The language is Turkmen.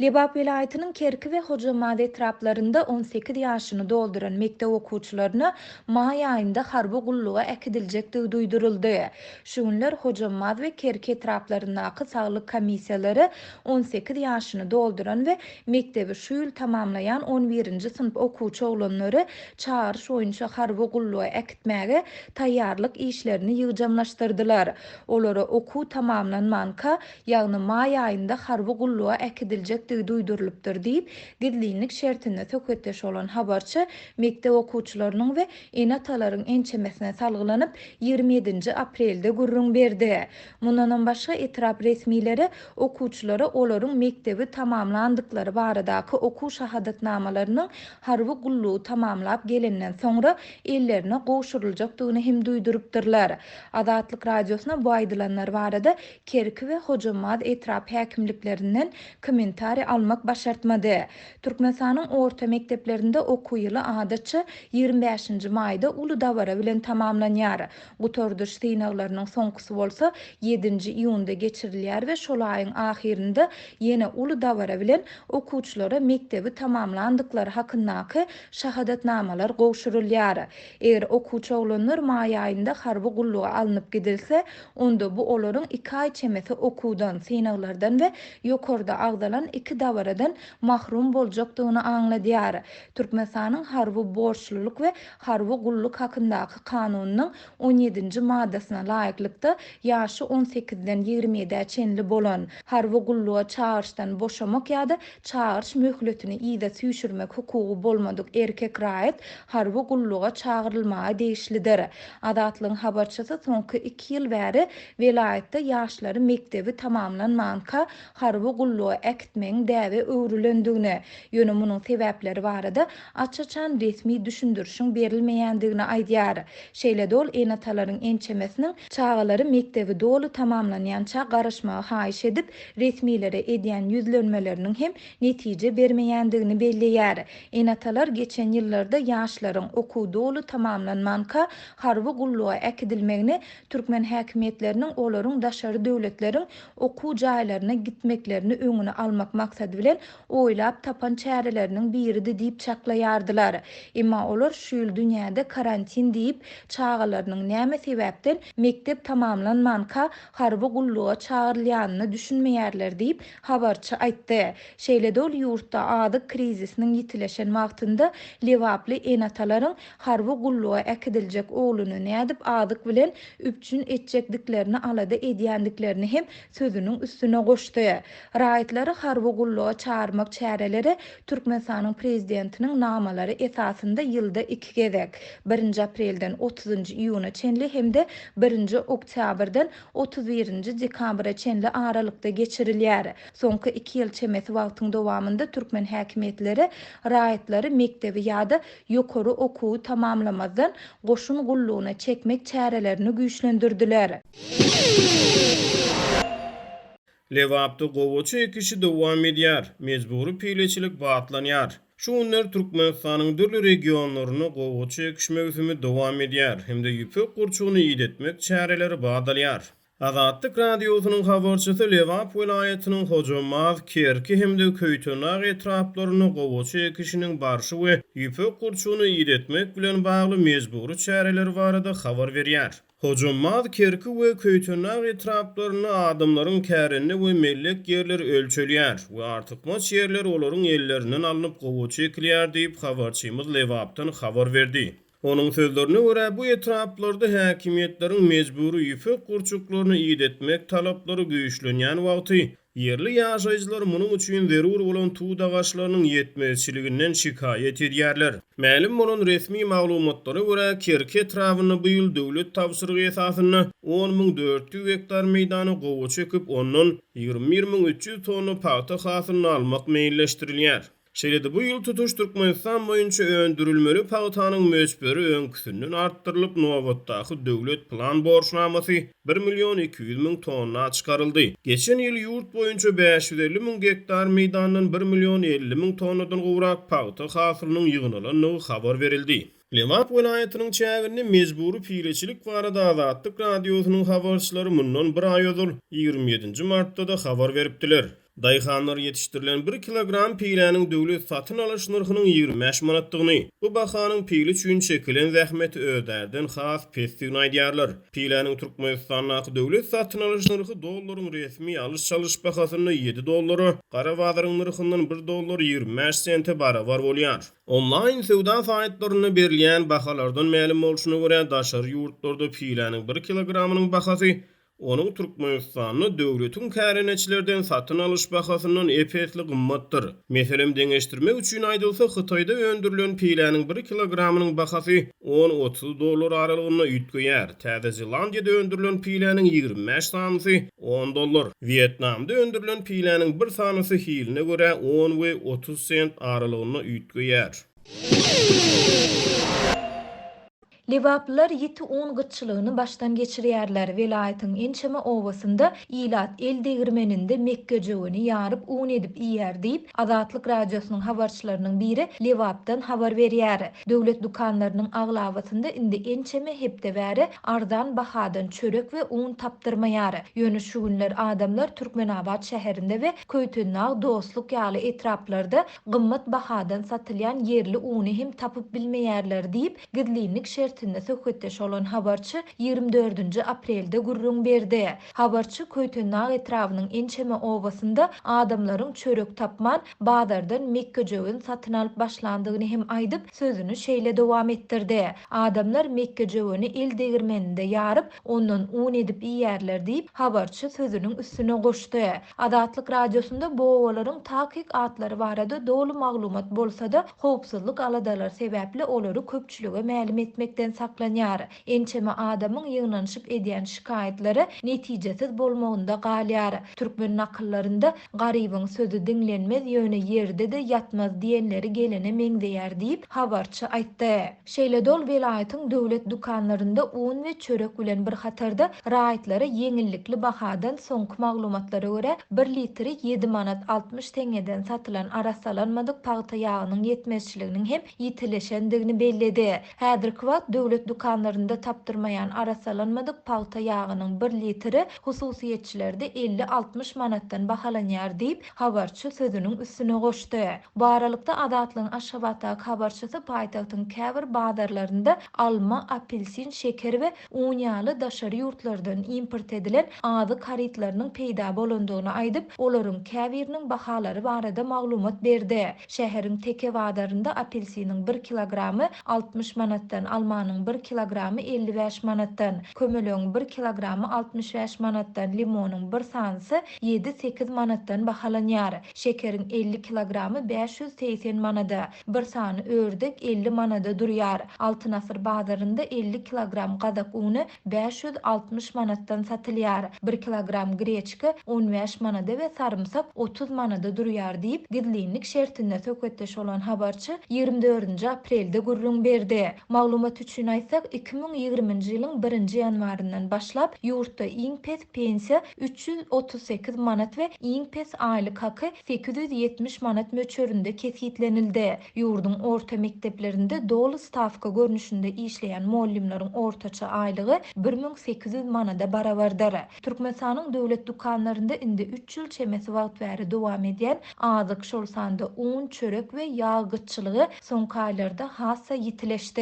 Lebap vilayetinin Kerki ve Hocamad etraplarında 18 yaşını dolduran mektep okuwçylaryna may ayında harby gulluga ekidiljekdigi duyduruldy. Şuňlar Hocamad ve Kerki etraplaryndaky saglyk komissiýalary 18 yaşını dolduran ve mektebi şu ýyl tamamlayan 11-nji sınıf okuwçy oglanlary çağırış boýunça harby gulluga ekitmäge taýýarlyk işlerini ýygjamlaşdyrdylar. Olara okuw tamamlanmanka, ýagny may ayında harby gulluga ekidiljekdigi duýdurulupdyr diýip gidlilik şertinde söketdeş olan habarçy mektep okuwçylarynyň we enatalaryň ençemesine salgylanyp 27 aprelde gurrun berdi. Mundan başga etrap resmileri okuwçylary olaryň mektebi tamamlandyklary baradaky okuw şahadatnamalarynyň harby gullugy tamamlap gelenden soňra ellerine gowşuruljakdygyny hem duýdurupdyrlar. Adatlyk radiosuna bu aýdylanlar barada Kerki we Hocamad etrap häkimliklerinden komentari almak başartmady. Türkmenistanyň orta mekteplerinde okuw ýyly adatça 25-nji maýda uly dawara bilen tamamlanýar. Gutorduş synaglarynyň soňkysy bolsa 7-nji iýunda geçirilýär we şol aýyň ahirinde ýene uly dawara bilen okuwçylara mektebi tamamlandyklary hakyndaky şahadatnamalar gowşurulýar. Eger okuwçy oglanlar maý aýynda harby gulluga alınıp gidilse, onda bu olaryň 2 aý çemesi okuwdan, synaglardan we ýokarda agdalan 2 dawaradan mahrum boljakdygyny aňladýar. Türkmenistanyň harby borçluluk we harby gulluk hakyndaky kanunynyň 17-nji maddasyna laýyklykda ýaşy 18-den 27-e çenli bolan harby gulluga çağırşdan boşamak ýa-da çağırş möhletini ýa-da süýşürmek hukugy bolmadyk erkek raýat harby gulluga çağırylmagy değişlidir. Adatlyň habarçysy soňky 2 ýyl bäri vilayetde ýaşlary mektebi tamamlanmanka harby gulluga ekitmeň däwe öwrülendigini, ýöne munyň sebäpleri barada açaçan resmi düşündürüşiň berilmeýändigini aýdýar. Şeýle dol enatalaryň ençemesiniň çağalary mektebi dolu tamamlanýança garaşmagy haýyş edip resmilere edýän ýüzlenmeleriniň hem netije bermeýändigini belleýär. Enatalar geçen ýyllarda ýaşlaryň okuw dolu tamamlanmanka harby gulluga ekidilmegini türkmen häkimetleriniň olaryň daşary döwletleriň okuw jaýlaryna gitmeklerini öňüne almak maksady bilen oýlap tapan çäreleriniň biridi diýip çaklaýardylar. Emma olar şu ýyl dünýäde karantin diýip çağalarynyň näme sebäpden mektep tamamlanmanka harby gulluga çağırylýanyny düşünmeýärler diýip habarçy aýtdy. Şeýle dol ýurtda adyk krizisiniň ýitileşen wagtynda lewaply enatalaryň harby gulluga ekidiljek ogluny nädip adyk bilen üpçün etjekdiklerini alada edýändiklerini hem sözüniň üstüne goşdy. Raýatlary harby gulluga çağırmak çäreleri Türkmenistanyň prezidentiniň namalary esasynda ýylda 2 gezek 1-nji aprelden 30-njy iýuna çenli hemde 1-nji oktýabrdan 31-nji dekabra çenli aralykda geçirilýär. Soňky 2 ýyl çemesi wagtyň dowamında türkmen häkimetleri raýatlary mektebi ýa-da ýokary okuwy tamamlamazdan goşun gullugyna çekmek çärelerini güýçlendirdiler. Lewapda gowaçy ekişi dowam edýär, mejburi pileçilik batlanýar. Şu günler Türkmenistanyň dürli regionlaryna gowaçy ekiş mewsimi dowam edýär, hemde ýüpek gurçugyny ýitmek çäreleri badalýar. Azatlyk radiosynyň habarçysy Lewap vilayetiniň Hocamad, Kerki hemde Köýtönag etraplaryna gowaçy ekişiniň barşy we ýüpek gurçugyny ýitmek bilen bagly mejburi çäreleri barada habar berýär. Hocamad, Kerki we Köýtönag etraplaryna adamlaryň kärenini we mellek ýerleri ölçelýär we artykmaç ýerler olaryň ellerinden alınıp gowaçy ekilýär diýip habarçymyz Lewapdan habar berdi. Onun sözlerine göre bu etraplarda häkimetleriň mejburi ýüpek gurçuklaryny ýitmek talaplary güýçlenýän wagty yerli ýaşaýjylar munyň üçin zerur bolan tuğ dagaçlarynyň ýetmezçiliginden şikaýet edýärler. Mälim bolan resmi maglumatlara göre Kerki etrabyny bu ýyl döwlet tapşyrygy esasyna 10.400 hektar meýdany gowaçy ekip ondan 20.300 tonna paýta hasylyny almak meýilleşdirilýär. Şeýle bu ýyl tutuş Türkmenistan boýunça öndürilmeli paýtanyň möçberi öňküsünden artdyrylyp nowatdaky döwlet plan borçnamasy 1.200.000 tonna çykaryldy. Geçen ýyl ýurt boýunça 550.000 hektar meýdandan 1.050.000 tonnadan gowrak paýta hasylynyň ýygynylyny habar berildi. Lewap vilayetiniň çägini mejburi pileçilik barada Azatlyk radiosynyň habarçylary mundan bir aý öňden 27-nji martda da habar beripdiler. Daýhanlar ýetişdirilen 1 kilogram piýläniň döwlet satyn alyş narhynyň 25 manatdygyny, bu bahanyň piýle üçin çekilen zähmeti öderden has pesdigini aýdýarlar. Piýläniň Türkmenistanyň döwlet satyn alyş narhy dollaryň resmi alyş çalyş bahasyny 7 dollary, gara bazaryň narhyndan 1 dollar 25 sente barabar bolýar. Online sowda saýtlaryna berilýän bahalardan ma'lum bolşuna görä daşary ýurtlarda piýläniň 1 kilogramynyň bahasy onun Türkmenistanyň döwletiň käreneçilerden satyn alyş bahasynyň epesli gymmatdyr. Meselem deňeşdirmek üçin aýdylsa, Hytaýda öndürilen piýläniň 1 kilogramynyň bahasy 10-30 dollar aralygyna ýetýär. Täze Zelandiýada öndürilen piýläniň 25 sanysy 10 dollar. Vietnamda öndürilen piýläniň 1 sanysy hiline görä 10 we 30 sent aralygyna ýetýär. Lewaplylar ýiti un gyçylygyny başdan geçirýärler. Velaýatyň ençeme owasynda Ilat el degirmeninde Mekke jöwüni ýaryp un edip iýär diýip Azatlyk radiosynyň habarçylarynyň biri Lewapdan habar berýär. Döwlet dukanlarynyň aglawatynda indi ençeme hepde bäri arzan bahadan çörek we un tapdyrmaýar. Ýöne şu günler adamlar Türkmenabad şäherinde we Köýtünag, Dostluk ýaly etraplarda gymmat bahadan satylýan yerli uny hem tapyp bilmeýärler diýip gidlinik şertinde söhbetdeş olan habarçı 24. aprelde gurrun berdi. Habarçı Köýtünag etrawynyň ençeme owasynda adamlaryň çörek tapman bazardan Mekke jöwün satyn alyp başlandygyny hem aýdyp sözüni şeýle dowam etdirdi. Adamlar Mekke jöwüni el degirmeninde ýaryp ondan un edip iýerler diýip habarçy sözüniň üstüne goşdy. Azatlyk radiosunda bu owalaryň tahkik atlary barada dolu maglumat bolsa-da howpsuzlyk aladalar sebäpli olary köpçülüge ma'lum etmekden saklanýar. Ençeme adamyň ýygnanyşyp edýän şikayetlere netijesiz bolmagynda galýar. Türkmen nakyllarynda garybyň sözü diňlenmez ýöne ýerde de ýatmaz diýenleri gelene meňzeýär diýip habarçy aýtdy. Şeýle dol velaýatyň döwlet dukanlarynda un we çörek bilen bir hatarda raýatlary ýeňillikli bahadan soňky maglumatlara görä 1 litri 7 manat 60 teňeden satylan arasalanmadyk paýta ýagynyň ýetmezçiliginiň hem ýitileşendigini belledi. Häzirki wagt döwlet dukanlarynda tapdyrmaýan arasalanmadyk paýta ýagynyň 1 litri hususiýetçilerde 50-60 manatdan bahalanýar diýip habarçy sözüniň üstüne goşdy. Bu aralykda Azatlygyň Aşgabatdaky habarçysy paýtagtyň käbir bazarlarynda alma, apelsin, şeker we un ýaly daşary ýurtlardan import edilen azy karitlarynyň peýda bolandygyny aýdyp, olaryň käbiriniň bahalary barada maglumat berdi. Şäheriň teke bazarynda apelsiniň 1 kilogramy 60 manatdan, almanyň 1 kilogramy 55 manatdan, kömelegiň 1 kilogramy 65 manatdan, limonyň 1 sanysy 7-8 manatdan bahalanýar. Şekeriň 50 kilogramy 580 manada, 1 sany ördek 50 manada durýar. Altyn asyr bazarynda 50 kilogram gadak uny 560 manatdan satylýar. 1 kilogram greçka 15 manada we sarımsak 30 manada durýar diýip gidlinik şertinde söhbetdeş olan habarçy 24. aprelde gurrun berdi. Maglumat üçin aýtsak 2020-nji ýylyň 1-nji ýanwaryndan başlap ýurtda iň pes pensiýa 338 manat we iň pes aýlyk haky 870 manat möçöründe kesitlenildi. Ýurdun orta mekteplerinde dolu stavka görnüşinde işleýän mollimleriň ortaça aýlygy 1800 manada barabardyr. Türkmenistanyň döwlet dukanlarynda indi 3 ýyl çemesi wagt bäri dowam edýän azyk şol sanda un, çörek we ýağ gytçylygy soňky aýlarda hassa ýitileşdi.